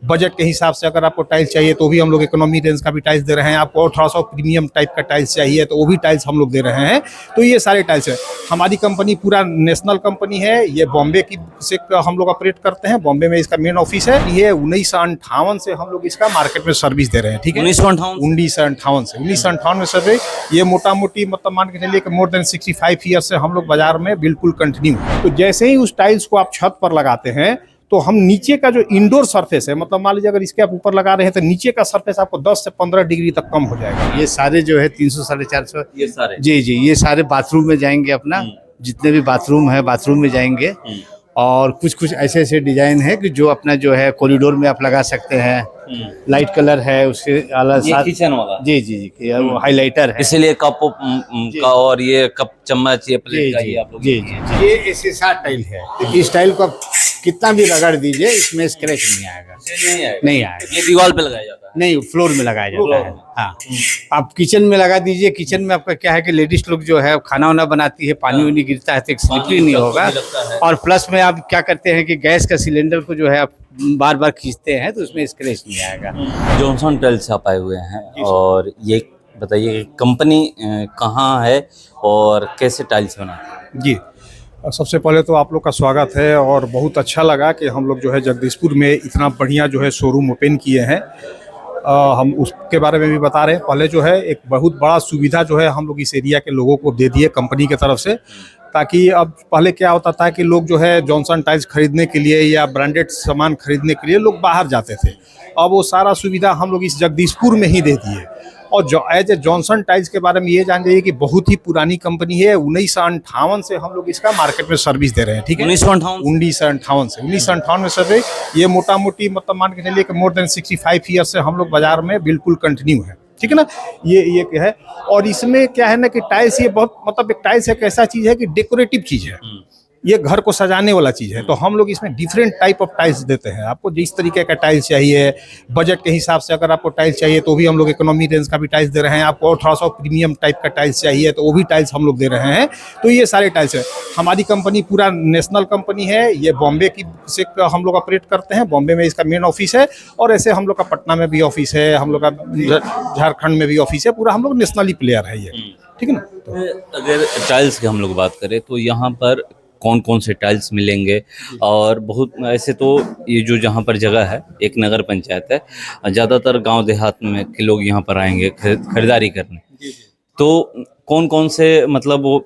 Budget के हिसाब से अगर आपको टाइल्स चाहिए तो भी हम लोग इकोनॉमी रेंज का भी टाइल्स दे रहे हैं। आपको और थोड़ा सा प्रीमियम टाइप का टाइल्स चाहिए तो वो भी टाइल्स हम लोग दे रहे हैं। तो ये सारे टाइल्स है। हमारी कंपनी पूरा नेशनल कंपनी है। ये बॉम्बे की से हम लोग ऑपरेट करते हैं। बॉम्बे में इसका मेन ऑफिस है। ये 1958 से हम लोग इसका मार्केट में सर्विस दे रहे हैं। ठीक है, 1958 में सर्विस। ये मोटा मोटी मतलब मान के चलिए कि मोर देन 65 ईयर से हम लोग बाजार में बिल्कुल कंटिन्यू। तो जैसे ही उस टाइल्स को आप छत पर लगाते हैं तो हम नीचे का जो इंडोर सरफेस है, मतलब मान लीजिए अगर इसके आप ऊपर लगा रहे हैं तो नीचे का सरफेस आपको 10 से 15 डिग्री तक कम हो जाएगा। ये सारे जो है 300 450 ये सारे जी जी, ये सारे बाथरूम में जाएंगे अपना। जितने भी बाथरूम है बाथरूम में जाएंगे। और कुछ कुछ ऐसे ऐसे डिजाइन है कि जो अपना जो है कॉरिडोर में आप लगा सकते हैं। लाइट कलर है उसके अलग साथ। किचन वाला जी जी जी, वो हाइलाइटर है। इसीलिए कप का और ये कप चम्मच ये प्लेट का ये आप लोग जी जी, ये ऐसे 7 टाइल है। इस टाइल को आप कितना भी रगड़ दीजिए इसमें स्क्रैच नहीं आएगा। नहीं आएगा। ये दीवार पे लगाया जाता है? नहीं, फ्लोर में लगाया जाता है। हाँ, आप किचन में लगा दीजिए। किचन में आपका क्या है कि लेडीज लोग जो है खाना वाना बनाती है, पानी वानी गिरता है तो एक स्लिपरी नहीं होगा। और प्लस में आप क्या करते हैं कि गैस का सिलेंडर को जो है आप बार बार खींचते हैं तो उसमें स्क्रैच नहीं आएगा। जॉनसन टाइल्स आप आए हुए हैं और ये बताइए कंपनी कहाँ है और कैसे टाइल्स बनाते हैं? जी, सबसे पहले तो आप लोग का स्वागत है और बहुत अच्छा लगा कि हम लोग जो है जगदीशपुर में इतना बढ़िया जो है शोरूम ओपन किए हैं। हम उसके बारे में भी बता रहे हैं। पहले जो है एक बहुत बड़ा सुविधा जो है हम लोग इस एरिया के लोगों को दे दिए कंपनी की तरफ से, ताकि अब पहले क्या होता था कि लोग जो है जॉनसन टाइल्स खरीदने के लिए या ब्रांडेड सामान खरीदने के लिए लोग बाहर जाते थे। अब वो सारा सुविधा हम लोग इस जगदीशपुर में ही दे दिए। और जो एज ए जॉनसन टाइल्स के बारे में ये जान जाइए कि बहुत ही पुरानी कंपनी है। 1958 से हम लोग इसका मार्केट में सर्विस दे रहे हैं। ठीक है, 1958 में सर्विस। ये मोटा मोटी मतलब मान के चलिए कि मोर देन 65 ईयर से हम लोग बाजार में बिल्कुल कंटिन्यू है। ठीक है ना, ये है। और इसमें क्या है ना कि टाइल्स ये बहुत मतलब एक टाइल्स एक ऐसा चीज है कि डेकोरेटिव चीज है। ये घर को सजाने वाला चीज है। तो हम लोग इसमें डिफरेंट टाइप ऑफ टाइल्स देते हैं। आपको जिस तरीके का टाइल्स चाहिए, बजट के हिसाब से अगर आपको टाइल्स चाहिए तो भी हम लोग इकोनॉमी रेंज का भी टाइल्स दे रहे हैं। आपको और थोड़ा सा प्रीमियम टाइप का टाइल्स चाहिए तो वो भी टाइल्स हम लोग दे रहे हैं। तो ये सारे टाइल्स है। हमारी कंपनी पूरा नेशनल कंपनी है। ये बॉम्बे की से हम लोग ऑपरेट करते हैं। बॉम्बे में इसका मेन ऑफिस है। और ऐसे हम लोग का पटना में भी ऑफिस है, हम लोग का झारखंड में भी ऑफिस है। पूरा हम लोग नेशनली प्लेयर है ये। ठीक है ना। तो अगर टाइल्स की हम लोग बात करें तो यहाँ पर कौन कौन से टाइल्स मिलेंगे? और बहुत ऐसे तो ये जो जहाँ पर जगह है एक नगर पंचायत है, ज़्यादातर गांव देहात में के लोग यहाँ पर आएंगे खरीदारी करने। तो कौन कौन से मतलब वो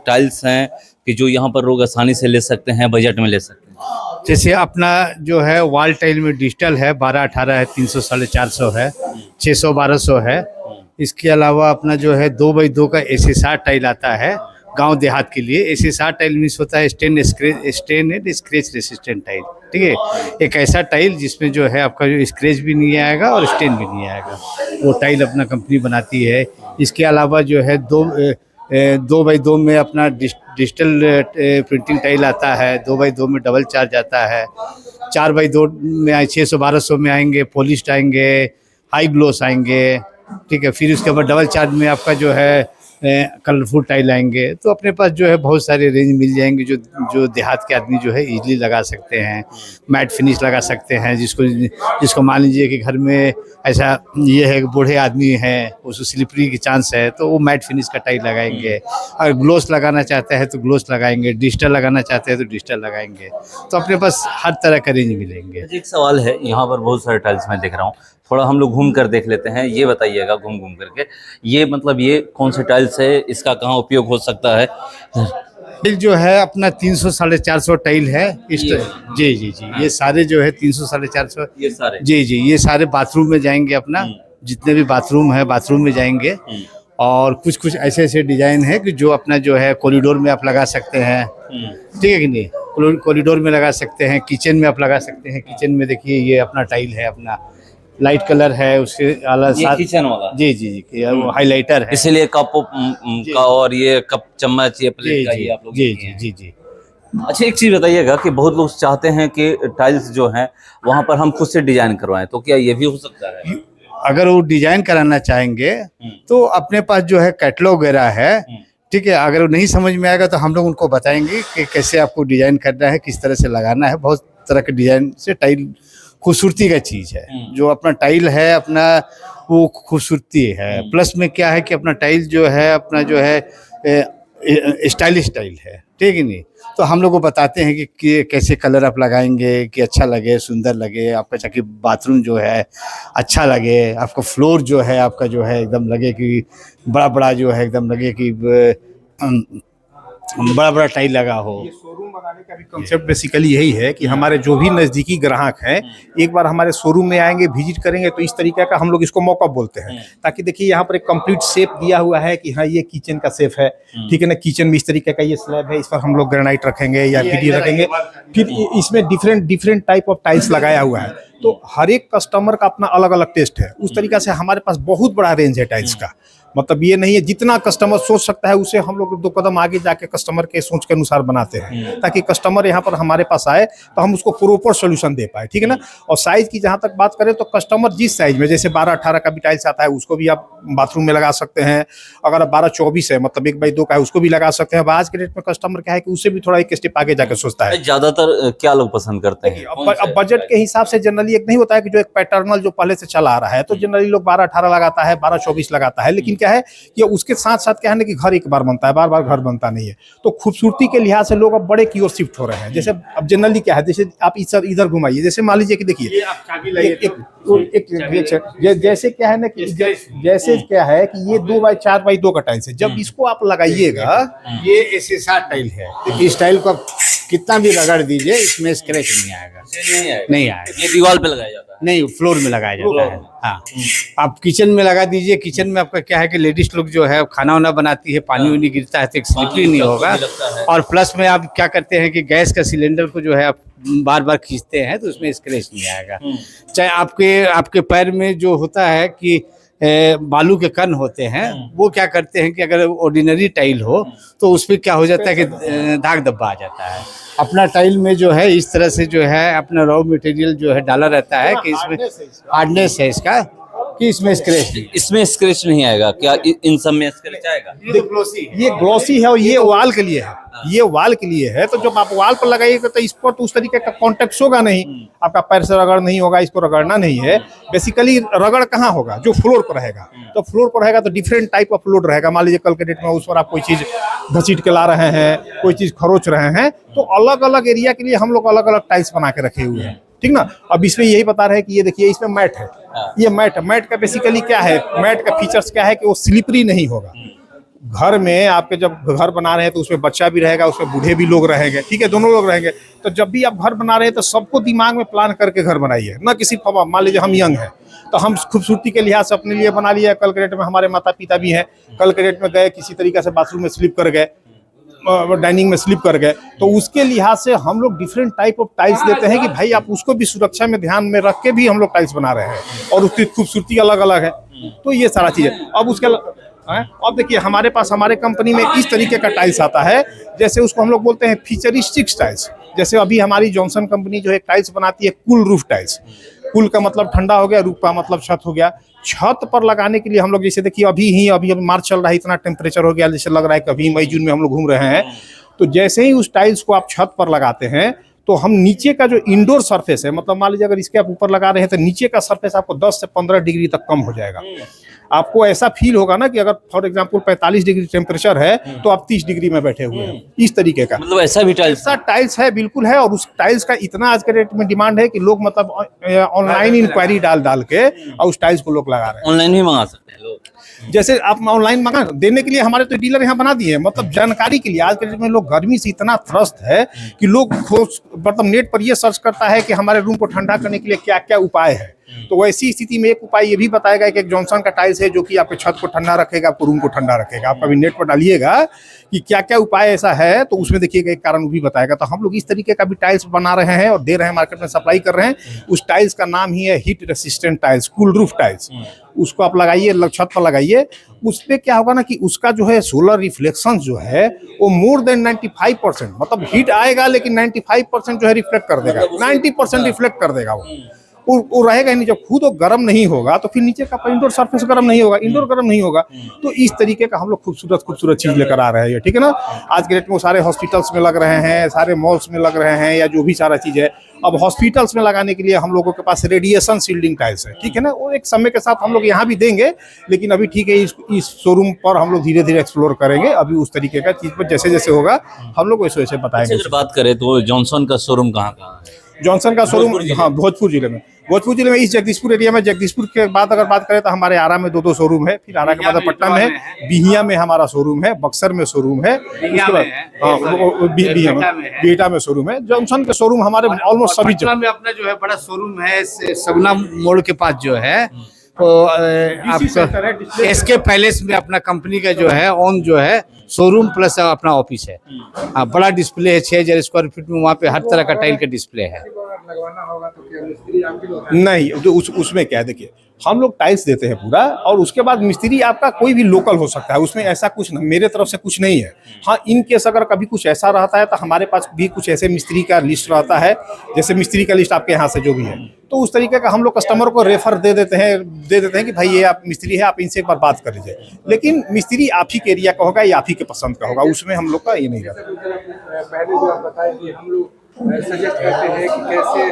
टाइल्स हैं कि जो यहाँ पर लोग आसानी से ले सकते हैं, बजट में ले सकते हैं? जैसे अपना जो है वॉल टाइल में डिजिटल है 12-18 है, 300 450 है, 600 1200 है। इसके अलावा अपना जो है 2x2 का AC60 टाइल आता है गांव देहात के लिए। AC60 टाइल मीन्स होता है stain and scratch resistant tile. ठीक है, एक ऐसा टाइल जिसमें जो है आपका जो स्क्रैच भी नहीं आएगा और स्टेन भी नहीं आएगा, वो टाइल अपना कंपनी बनाती है। इसके अलावा जो है 2x2 में अपना डिजिटल प्रिंटिंग टाइल आता है। 2x2 में डबल चार्ज आता है। 4x2 में 600 1200 में आएंगे पॉलिश्ड आएंगे, हाई ग्लोस आएंगे। ठीक है, फिर उसके बाद डबल चार्ज में आपका जो है कलरफुल टाइल आएंगे। तो अपने पास जो है बहुत सारे रेंज मिल जाएंगे जो देहात के आदमी जो है इजीली लगा सकते हैं। मैट फिनिश लगा सकते हैं। जिसको मान लीजिए कि घर में ऐसा ये है कि बूढ़े आदमी हैं, उसको स्लिपरी की चांस है तो वो मैट फिनिश का टाइल लगाएंगे। अगर ग्लोस लगाना चाहते हैं तो ग्लोस लगाएंगे, डिजिटल लगाना चाहते हैं तो डिजिटल लगाएंगे। तो अपने पास हर तरह का रेंज मिलेंगे। एक सवाल है, यहाँ पर बहुत सारे टाइल्स मैं देख रहा हूँ, थोड़ा हम लोग घूम कर देख लेते हैं। ये बताइएगा घूम घूम करके ये मतलब ये कौन से टाइल्स है, इसका कहाँ उपयोग हो सकता है? टाइल जो है अपना 300 450 टाइल है। जी जी जी, ये सारे जो है 300 450 ये सारे जी जी, ये सारे बाथरूम में जाएंगे अपना। जितने भी बाथरूम है बाथरूम में जाएंगे। और कुछ कुछ ऐसे ऐसे डिजाइन है कि जो अपना जो है कॉरिडोर में आप लगा सकते हैं। ठीक है कि नहीं, कॉरिडोर में लगा सकते हैं, किचन में आप लगा सकते हैं। किचन में देखिए ये अपना टाइल है, अपना लाइट कलर है उसके अलग साथ। किचन वाला जी जी जी, वो हाइलाइटर है। इसीलिए कप का और ये कप चम्मच ये प्लेट का ये आप लोग जी जी जी जी। अच्छा, एक चीज बताइएगा कि बहुत लोग चाहते हैं कि टाइल्स जो हैं वहां पर हम खुद से डिजाइन करवाएं, तो क्या ये भी हो सकता है? अगर वो डिजाइन कराना चाहेंगे तो अपने पास जो है कैटलॉग वगैरह है। ठीक है, अगर वो नहीं समझ में आएगा तो हम लोग उनको बताएंगे कि कैसे आपको डिजाइन करना है, किस तरह से लगाना है। बहुत तरह के डिजाइन से टाइल खूबसूरती का चीज़ है। जो अपना टाइल है अपना वो खूबसूरती है। प्लस में क्या है कि अपना टाइल जो है अपना जो है स्टाइलिश टाइल है, ठीक है नहीं। तो हम लोग को बताते हैं कि कैसे कलर आप लगाएंगे कि अच्छा लगे, सुंदर लगे आपका, ताकि बाथरूम जो है अच्छा लगे, आपका फ्लोर जो है आपका जो है एकदम लगे कि बड़ा बड़ा जो है एकदम लगे कि बड़ा बड़ा टाइल लगा हो। ये शोरूम बनाने का भी कंसेप्ट बेसिकली यही है कि हमारे जो भी नज़दीकी ग्राहक हैं एक बार हमारे शोरूम में आएंगे, विजिट करेंगे, तो इस तरीके का हम लोग इसको मॉकअप बोलते हैं, ताकि देखिए यहाँ पर एक कंप्लीट शेप दिया हुआ है कि हाँ ये किचन का शेप है, ठीक है ना। किचन में इस तरीके का ये स्लैब है, इस पर हम लोग ग्रेनाइट रखेंगे या पीडी रखेंगे, फिर इसमें डिफरेंट टाइप ऑफ टाइल्स लगाया हुआ है। तो हर एक कस्टमर का अपना अलग अलग टेस्ट है। उस तरीके से हमारे पास बहुत बड़ा रेंज है टाइल्स का। मतलब ये नहीं है जितना कस्टमर सोच सकता है उसे हम लोग 2 कदम आगे जाके कस्टमर के सोच के अनुसार बनाते हैं, ताकि कस्टमर यहाँ पर हमारे पास आए तो हम उसको प्रॉपर सोल्यूशन दे पाए, ठीक है ना। और साइज की जहाँ तक बात करें तो कस्टमर जिस साइज में, जैसे 12-18 का भी टाइल्स आता है उसको भी आप बाथरूम में लगा सकते हैं। अगर आप 12-24 है मतलब 1x2 का है उसको भी लगा सकते हैं। अब आज के डेट में कस्टमर क्या है कि उससे भी थोड़ा एक स्टेप आगे जाके सोचता है। ज्यादातर क्या लोग पसंद करते हैं? अब बजट के हिसाब से जनरली एक नहीं होता है कि जो एक पैटर्नल जो पहले से चला आ रहा है, तो जनरली लोग 12-18 लगाता है, 12-24 लगाता है। लेकिन क्या है कि उसके साथ साथ क्या है ना कि घर एक बार बनता है, बार बार घर बनता नहीं है। तो खूबसूरती के लिहाज से लोग अब बड़े की ओर शिफ्ट हो रहे हैं। जैसे अब जनरली क्या है, जैसे आप इधर घुमाइए, जैसे मान लीजिए कि देखिए जैसे क्या है ना कि जैसे क्या है कि ये 2x4x2 का टाइल्स है। जब इसको आप लगाइएगा, ये एसएसआर टाइल है, इस टाइल को आप कितना भी रगड़ दीजिए इसमें स्क्रैच नहीं आएगा, नहीं आएगा। ये दीवार पे लगाया जाता है? नहीं, फ्लोर में लगाया जाता है। हाँ, आप किचन में लगा दीजिए। किचन में आपका क्या है कि लेडीज लोग जो है खाना वाना बनाती है, पानी वानी गिरता है तो एक स्लिपरी नहीं होगा। और प्लस में आप क्या करते हैं कि गैस का सिलेंडर को जो है आप बार बार खींचते हैं तो उसमें स्क्रैच नहीं आएगा। चाहे आपके पैर में जो होता है कि बालू के कण होते हैं, वो क्या करते हैं कि अगर ऑर्डिनरी टाइल हो तो उस पर क्या हो जाता है कि दाग धब्बा आ जाता है। अपना टाइल में जो है इस तरह से जो है अपना रॉ मटेरियल जो है डाला रहता है कि इसमें हार्डनेस है इसका, कि इसमें स्क्रैच नहीं, इसमें स्क्रैच नहीं आएगा। क्या इन सब में स्क्रैच आएगा? ये ग्लॉसी है और ये वॉल के लिए है, ये वॉल के लिए है। तो जब आप वॉल पर लगाइएगा तो इस पर तो उस तरीके का कॉन्टेक्ट होगा नहीं, आपका पैर से रगड़ नहीं होगा, इसको रगड़ना नहीं है। बेसिकली रगड़ कहाँ होगा, जो फ्लोर पर रहेगा। तो फ्लोर पर रहेगा तो डिफरेंट टाइप ऑफ लोड रहेगा। मान लीजिए कल के डेट में उस पर आप कोई चीज घसीट के ला रहे हैं, कोई चीज खरोच रहे हैं, तो अलग अलग एरिया के लिए हम लोग अलग अलग टाइल्स बना के रखे हुए हैं, ठीक ना। अब इसमें यही बता रहे हैं कि ये देखिए इसमें मैट है, ये मैट का बेसिकली क्या है, मैट का फीचर्स क्या है कि वो स्लिपरी नहीं होगा। घर में आपके जब घर बना रहे हैं तो उसमें बच्चा भी रहेगा, उसमें बूढ़े भी लोग रहेंगे, ठीक है, दोनों लोग रहेंगे। तो जब भी आप घर बना रहे हैं तो सबको दिमाग में प्लान करके घर बनाइए, ना किसी मान लीजिए हम यंग हैं तो हम खूबसूरती के लिहाज से अपने लिए बना लिया। कल के डेट में हमारे माता पिता भी हैं, कल के डेट में गए किसी तरीके से बाथरूम में स्लिप कर गए, डाइनिंग में स्लिप कर गए, तो उसके लिहाज से हम लोग डिफरेंट टाइप ऑफ टाइल्स देते हैं कि भाई आप उसको भी सुरक्षा में ध्यान में रख के भी हम लोग टाइल्स बना रहे हैं और उसकी खूबसूरती अलग अलग है। तो ये सारा चीज़ है। अब उसके अब देखिए हमारे पास हमारे कंपनी में इस तरीके का टाइल्स आता है, जैसे उसको हम लोग बोलते हैं फीचरिस्टिक टाइल्स। जैसे अभी हमारी जॉनसन कंपनी जो है टाइल्स बनाती है कूल रूफ टाइल्स। कूल का मतलब ठंडा हो गया, रूफ का मतलब छत हो गया। छत पर लगाने के लिए हम लोग जैसे देखिए अभी मार्च चल रहा है, इतना टेम्परेचर हो गया, जैसे लग रहा है कभी मई जून में हम लोग घूम रहे हैं। तो जैसे ही उस टाइल्स को आप छत पर लगाते हैं तो हम नीचे का जो इंडोर सरफेस है, मतलब मान लीजिए अगर इसके आप ऊपर लगा रहे हैं तो नीचे का सरफेस आपको 10 से 15 डिग्री तक कम हो जाएगा। आपको ऐसा फील होगा ना कि अगर फॉर एग्जांपल 45 डिग्री टेम्परेचर है तो आप 30 डिग्री में बैठे हुए हैं, इस तरीके का। मतलब ऐसा भी टाइल्स है, बिल्कुल है। और उस टाइल्स का इतना आज के रेट में डिमांड है कि लोग मतलब ऑनलाइन इंक्वायरी डाल के और उस टाइल्स को लोग लगा रहे हैं। ऑनलाइन भी मंगा सकते हैं लोग, जैसे आप ऑनलाइन मंगा देने के लिए हमारे तो डीलर यहाँ बना दिए हैं, मतलब जानकारी के लिए। आज के डेट में लोग गर्मी से इतना त्रस्त है कि लोग मतलब नेट पर ये सर्च करता है कि हमारे रूम को ठंडा करने के लिए क्या क्या उपाय है। तो वैसी स्थिति में एक उपाय ये भी बताएगा कि एक जॉनसन का टाइल्स है जो कि आपके छत को ठंडा रखेगा, आपको रूम को ठंडा रखेगा। आप कभी नेट पर डालिएगा कि क्या क्या उपाय ऐसा है तो उसमें देखिएगा एक कारण वो भी बताएगा। तो हम लोग इस तरीके का भी टाइल्स बना रहे हैं और दे रहे हैं, मार्केट में सप्लाई कर रहे हैं। उस टाइल्स का नाम ही है heat resistant tiles, cool roof tiles. उसको आप लगाइए, छत पर लगाइए। उस पर क्या होगा ना कि उसका जो है सोलर रिफ्लेक्शन जो है वो मोर देन 95%, मतलब हीट आएगा लेकिन 95% जो है रिफ्लेक्ट कर देगा, 90% रिफ्लेक्ट कर देगा वो। वो रहेगा ही नहीं। जब खुद वो गर्म नहीं होगा तो फिर नीचे का इंडोर सरफेस गर्म नहीं होगा, इंडोर गर्म नहीं होगा। तो इस तरीके का हम लोग खूबसूरत चीज लेकर आ रहे हैं, ठीक है ना। आज के डेट में वो सारे हॉस्पिटल्स में लग रहे हैं, सारे मॉल्स में लग रहे हैं, या जो भी सारा चीज है। अब हॉस्पिटल्स में लगाने के लिए हम लोगों के पास रेडिएशन शील्डिंग टाइल्स है, ठीक है ना। वो एक समय के साथ हम लोग यहाँ भी देंगे, लेकिन अभी ठीक है, इस शोरूम पर हम लोग धीरे धीरे एक्सप्लोर करेंगे। अभी उस तरीके का चीज पर जैसे जैसे होगा हम लोग वैसे वैसे बताएंगे। अगर बात करें तो जॉनसन का शोरूम कहाँ है? जॉनसन का शोरूम, हाँ, भोजपुर जिले में। भोजपुर जिले में इस जगदीशपुर एरिया में, जगदीशपुर के बाद अगर बात करें तो हमारे आरा में 2 शोरूम है, फिर आरा के बाद पटना में है, बिहिया में हमारा शोरूम है, बक्सर में शोरूम है, उसके बाद बिहटा में शोरूम है। जॉनसन के शोरूम हमारे ऑलमोस्ट सभी पटना में अपना जो है बड़ा शोरूम है, सगुना मोड़ के पास जो है, तो आपका एसके पैलेस में अपना कंपनी का जो है ओन जो है शोरूम प्लस अपना ऑफिस है। हाँ, बड़ा डिस्प्ले है, 6000 स्क्वायर फीट में, वहाँ पे हर तरह का टाइल का डिस्प्ले है। लगवाना होगा तो क्या मिस्त्री आपके लोग? नहीं, तो उसमें क्या है, देखिए हम लोग टाइल्स देते हैं पूरा, और उसके बाद मिस्त्री आपका कोई भी लोकल हो सकता है, उसमें ऐसा कुछ नहीं, मेरे तरफ से कुछ नहीं है। हाँ, इन केस अगर कभी कुछ ऐसा रहता है तो हमारे पास भी कुछ ऐसे मिस्त्री का लिस्ट रहता है, जैसे मिस्त्री का लिस्ट आपके यहाँ से जो भी है, तो उस तरीके का हम लोग कस्टमर को रेफर दे देते हैं कि भाई ये आप मिस्त्री है, आप इनसे एक बार बात कर लीजिए। लेकिन मिस्त्री आप ही के एरिया का होगा या आप ही के पसंद का होगा, उसमें हम लोग का ये नहीं रहता। पहले जो आप बताए कि हम लोग सजेस्ट करते हैं कि कैसे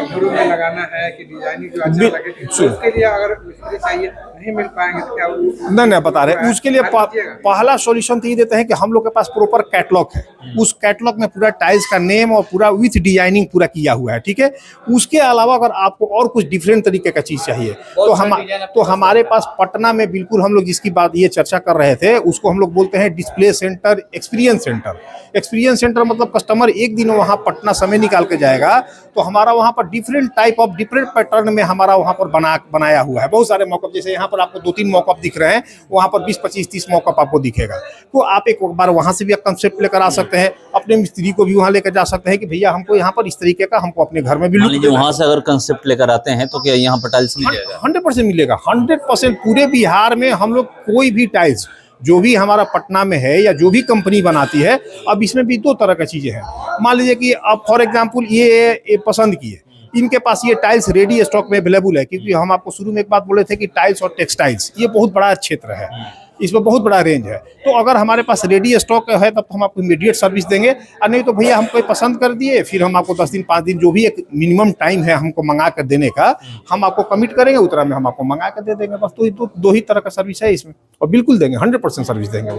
घरों में लगाना है कि डिजाइनिंग जो अच्छा लगे, तो उसके लिए अगर मिस्त्री चाहिए नहीं मिल पाएंगे तो क्या वो? नहीं बता रहे, उसके लिए पहला सॉल्यूशन तो ये देते हैं कि हम लोग के पास प्रॉपर कैटलॉग है। उस कैटलॉग में पूरा टाइल्स का नेम और पूरा विथ डिजाइनिंग पूरा किया हुआ है, ठीक है। उसके अलावा अगर आपको और कुछ डिफरेंट तरीके का चीज चाहिए तो हमारे पास पटना में बिल्कुल, हम लोग जिसकी बात ये चर्चा कर रहे थे उसको हम लोग बोलते हैं display centre, experience centre. Experience centre मतलब कस्टमर एक दिन वहाँ पटना समय निकाल के जाएगा तो हमारा वहाँ पर different type of different pattern में हमारा वहाँ पर बनाया हुआ है। बहुत सारे मॉकअप, जैसे यहाँ पर आपको 2-3 मॉकअप दिख रहे हैं, वहाँ पर 20-25-30 मॉकअप आपको दिखेगा। तो आप एक बार वहाँ से भी आप कंसेप्ट लेकर आ सकते हैं, अपने मिस्त्री को भी वहाँ लेकर जा सकते हैं कि भैया हमको यहाँ पर इस तरीके का, हमको अपने घर में भी लुक। वहाँ से अगर कंसेप्ट लेकर आते हैं तो क्या यहाँ पर टाइल्स मिल जाएगा? 100% मिलेगा, 100%। पूरे बिहार में हम लोग कोई भी टाइल्स जो भी हमारा पटना में है या जो भी कंपनी बनाती है, अब इसमें भी 2 तरह की चीजें हैं। मान लीजिए कि अब फॉर एग्जांपल ये पसंद की है, इनके पास ये टाइल्स रेडी स्टॉक में अवेलेबल है, क्योंकि हम आपको शुरू में एक बात बोले थे कि टाइल्स और टेक्सटाइल्स ये बहुत बड़ा क्षेत्र है, इसमें बहुत बड़ा रेंज है। तो अगर हमारे पास रेडी स्टॉक है तब तो हम आपको इमीडिएट सर्विस देंगे, और नहीं तो भैया हम कोई पसंद कर दिए, फिर हम आपको 10 दिन 5 दिन जो भी एक मिनिमम टाइम है हमको मंगा कर देने का, हम आपको कमिट करेंगे, उतना में हम आपको मंगा कर दे देंगे। बस 2 ही तरह का सर्विस है इसमें, और बिल्कुल देंगे, 100% सर्विस देंगे।